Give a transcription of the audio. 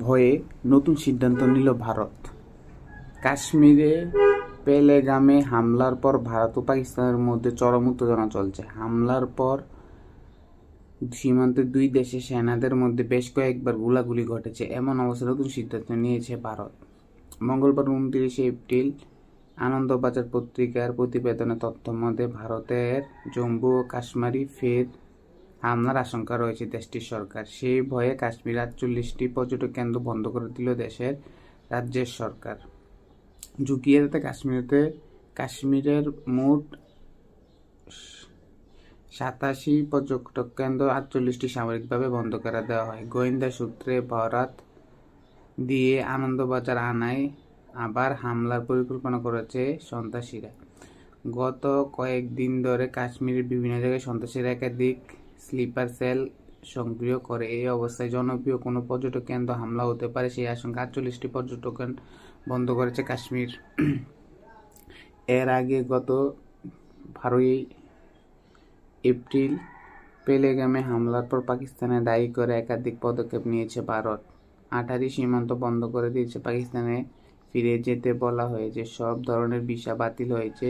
ভয়ে নতুন সিদ্ধান্ত নিল ভারত। কাশ্মীরে পেহেলগামে হামলার পর ভারত ও পাকিস্তানের মধ্যে চরম উত্তেজনা চলছে। হামলার পর সীমান্তে দুই দেশের সেনাদের মধ্যে বেশ কয়েকবার গোলাগুলি ঘটেছে। এমন অবস্থায় নতুন সিদ্ধান্ত নিয়েছে ভারত। মঙ্গলবার 29 এপ্রিল আনন্দবাজার পত্রিকার প্রতিবেদনে তথ্য মতে ভারতের জম্মু ও কাশ্মীরে ফের হামলার আশঙ্কা রয়েছে দেশটির সরকার। সেই ভয়ে কাশ্মীর 48টি পর্যটক কেন্দ্র বন্ধ করে দিল রাজ্যের সরকার। ঝুঁকি এড়াতে কাশ্মীরের মোট 87 পর্যটক কেন্দ্র 48টি সাময়িকভাবে বন্ধ করে দেওয়া হয়। গোয়েন্দা সূত্রে বরাত দিয়ে আনন্দবাজার আনায় আবার হামলার পরিকল্পনা করেছে সন্ত্রাসীরা। গত কয়েকদিন ধরে কাশ্মীরের বিভিন্ন জায়গায় সন্ত্রাসীরা একাধিক স্লিপার সেল সক্রিয় করে। এই অবস্থায় জনপ্রিয় কোনো পর্যটক কেন্দ্র হামলা হতে পারে সেই আশঙ্কা 48টি পর্যটক বন্ধ করেছে কাশ্মীর। এর আগে গত 12 এপ্রিল পেহেলগামে হামলার পর পাকিস্তানে দায়ী করে একাধিক পদক্ষেপ নিয়েছে ভারত। আটারি সীমান্ত বন্ধ করে দিয়েছে, পাকিস্তানে ফিরে যেতে বলা হয়েছে, সব ধরনের ভিসা বাতিল হয়েছে।